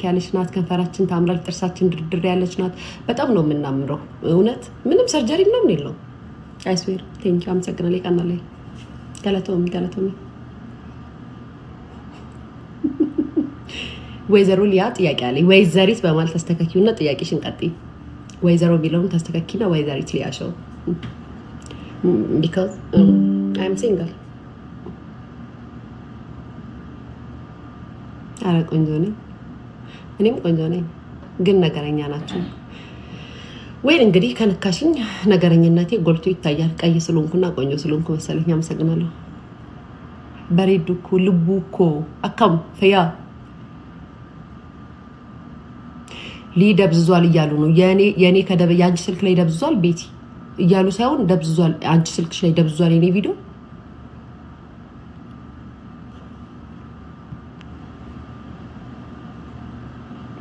ያለች ናት። ከንፈራችን ታምራል። ጥርሳችን ድርድር ያለች ናት። በጣም ነው የምናምረው። እውነት ምንም ሰርጀሪ ምናምን የለውም። አይስዌር ቴንኪ አመሰግናለሁ። ይቀናል ገለቶሚ ወይዘሮ ሊያ ጥያቄ አለኝ። ወይዘሪት በማለት ተስተካኪውና ጥያቄሽን ቀጥይ። ወይዘሮ የሚለውን ተስተካኪና ወይዘሪት ሊያ ሸው because I'm single። አረ ቆንጆ ነኝ፣ እኔም ቆንጆ ነኝ፣ ግን ነገረኛ ናቸው ወይ? እንግዲህ ከነካሽኝ ነገረኝነቴ ጎልቶ ይታያል። ቀይ ስለሆንኩና ቆንጆ ስለሆንኩ መሰለኝ። አመሰግናለሁ። በሬዱ እኮ ልቡ እኮ አካም ፈያ ሊደብዝዟል እያሉ ነው። የኔ ከደበ ያንቺ ስልክ ላይ ደብዝዟል ቤቲ እያሉ ሳይሆን ደብዝዟል፣ አንቺ ስልክሽ ላይ ደብዝዟል የኔ ቪዲዮ።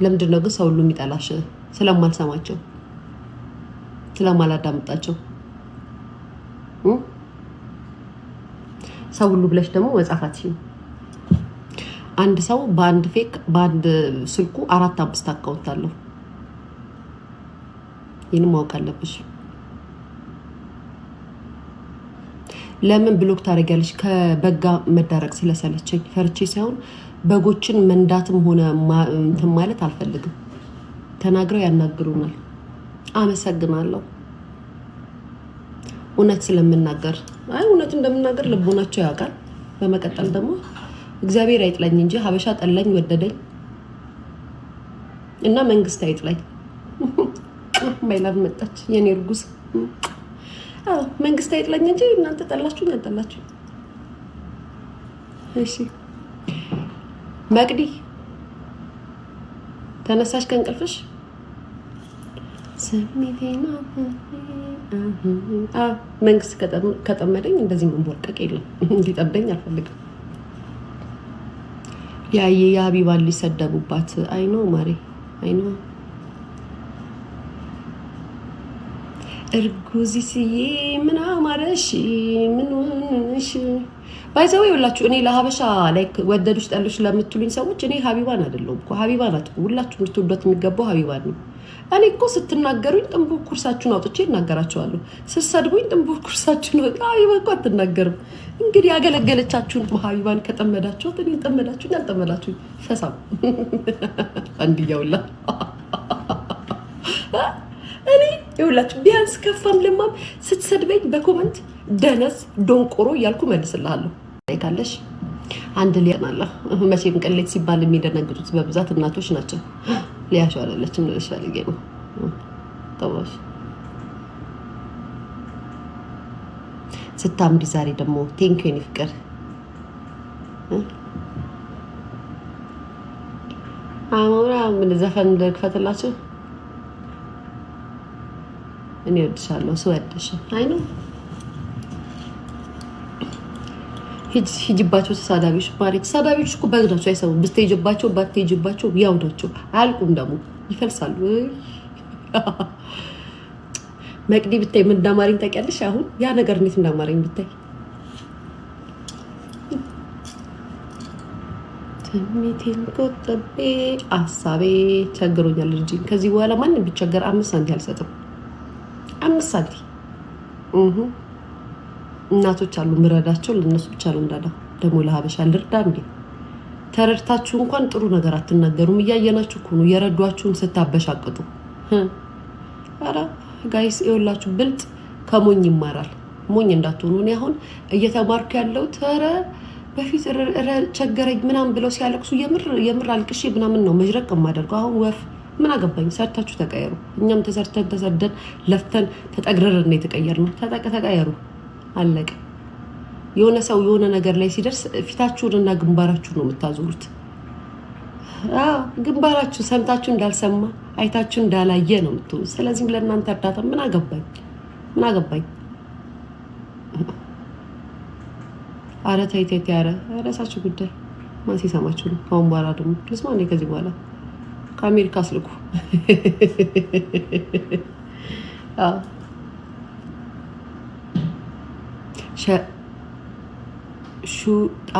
ለምንድን ነው ግን ሰው ሁሉ የሚጠላሽ? ስለማልሰማቸው ስለማላዳምጣቸው ሰው ሁሉ ብለሽ ደግሞ መጻፋትሽ። አንድ ሰው በአንድ ፌክ በአንድ ስልኩ 4-5 አካውንት አለው። ይህን ማወቅ አለብሽ። ለምን ብሎክ ታደርጊያለሽ? ከበጋ መዳረቅ ስለሰለቸኝ ፈርቼ ሳይሆን በጎችን መንዳትም ሆነ እንትን ማለት አልፈልግም። ተናግረው ያናግሩናል። አመሰግናለሁ። እውነት ስለምናገር እውነት እንደምናገር ልቦናቸው ያውቃል። በመቀጠል ደግሞ እግዚአብሔር አይጥላኝ እንጂ ሀበሻ ጠላኝ ወደደኝ እና መንግስት አይጥላኝ። ማይላቭ መጣች የኔ እርጉዝ። መንግስት አይጥላኝ እንጂ እናንተ ጠላችሁኝ አጠላችሁ። እሺ መቅዲ ተነሳሽ ከእንቅልፍሽ? መንግስት ከጠመደኝ እንደዚህ መንቦርቀቅ የለም። እንዲጠብደኝ አልፈልግም። የሀቢባን ሊሰደቡባት አይኖ ማሬ አይኖ እርጉዝዬ ምን አማረሽ ምን ሆነሽ? ባይዘው ይኸውላችሁ እኔ ለሀበሻ ላይክ ወደዱሽ ጠሉሽ ለምትሉኝ ሰዎች እኔ ሀቢባን አይደለሁም እኮ ሀቢባ ናት። ሁላችሁ ልትወዷት የሚገባው ሀቢባን ነው። እኔ እኮ ስትናገሩኝ ጥንቡ ኩርሳችሁን አውጥቼ እናገራቸዋለሁ። ስትሰድቡኝ ጥንቡ ኩርሳችሁን ሀቢባ እኮ አትናገርም። እንግዲህ ያገለገለቻችሁን ሀቢባን ከጠመዳችሁት እኔ ጠመዳችሁኝ አልጠመዳችሁኝ ፈሳም አንድያውላ እኔ ይኸውላችሁ ቢያንስ ከፋም ለማም ስትሰድበኝ በኮመንት ደነስ ዶንቆሮ እያልኩ መልስልሃለሁ። ካለሽ አንድ ሊያናላ መቼም ቅሌት ሲባል የሚደነግጡት በብዛት እናቶች ናቸው። ሊያሸው አላለችም ነው ፈልጌ ነው ተባሽ ስታምሪ ዛሬ ደግሞ ቴንክ ዩ ፍቅር አሞራ ምን ዘፈን ልክፈትላችሁ? እኔ ወድሻለሁ ስወድሽ አይ ነው ሂጅባቸው ተሳዳቢዎች ማሪ ተሳዳቢዎች እኮ በግዳቸው አይሰሙም። ብትሄጅባቸው ባትሄጅባቸው ያው ናቸው። አያልቁም ደግሞ ይፈልሳሉ። መቅዲ ብታይ ምን እንዳማረኝ ታውቂያለሽ? አሁን ያ ነገር እንዴት እንዳማረኝ ብታይ። ትሚቴን ቆጥቤ አሳቤ ቸግሮኛል እንጂ ከዚህ በኋላ ማንም ቢቸገር 5 ሳንቲም አልሰጥም። 5 ሳንቲም እናቶች አሉ ምረዳቸው ለነሱ ብቻ ነው እንዳዳ። ደግሞ ለሀበሻ ልርዳ እንዴ? ተረድታችሁ እንኳን ጥሩ ነገር አትናገሩም። እያየናችሁ እኮ ነው የረዷችሁን ስታበሻቅጡ። አረ ጋይስ ይኸውላችሁ ብልጥ ከሞኝ ይማራል። ሞኝ እንዳትሆኑ። እኔ አሁን እየተማርኩ ያለው ተረ በፊት ቸገረኝ ምናምን ብለው ሲያለቅሱ የምር አልቅሼ ምናምን ነው መጅረቅ የማደርገው። አሁን ወፍ ምን አገባኝ? ሰርታችሁ ተቀየሩ። እኛም ተሰርተን ተሰደን ለፍተን ተጠግረን የተቀየርነው። ተቀየሩ አለቀ። የሆነ ሰው የሆነ ነገር ላይ ሲደርስ ፊታችሁንና ግንባራችሁን ነው የምታዞሩት። ግንባራችሁ ሰምታችሁ እንዳልሰማ አይታችሁ እንዳላየ ነው የምትሆኑት። ስለዚህ ለእናንተ እርዳታ ምን አገባኝ? አረ ተይ አረ ራሳችሁ ጉዳይ ማን ሲሰማችሁ ነው? አሁን በኋላ ደግሞ ልስማ ነው ከዚህ በኋላ ከአሜሪካ አስልኩ። ሹጣ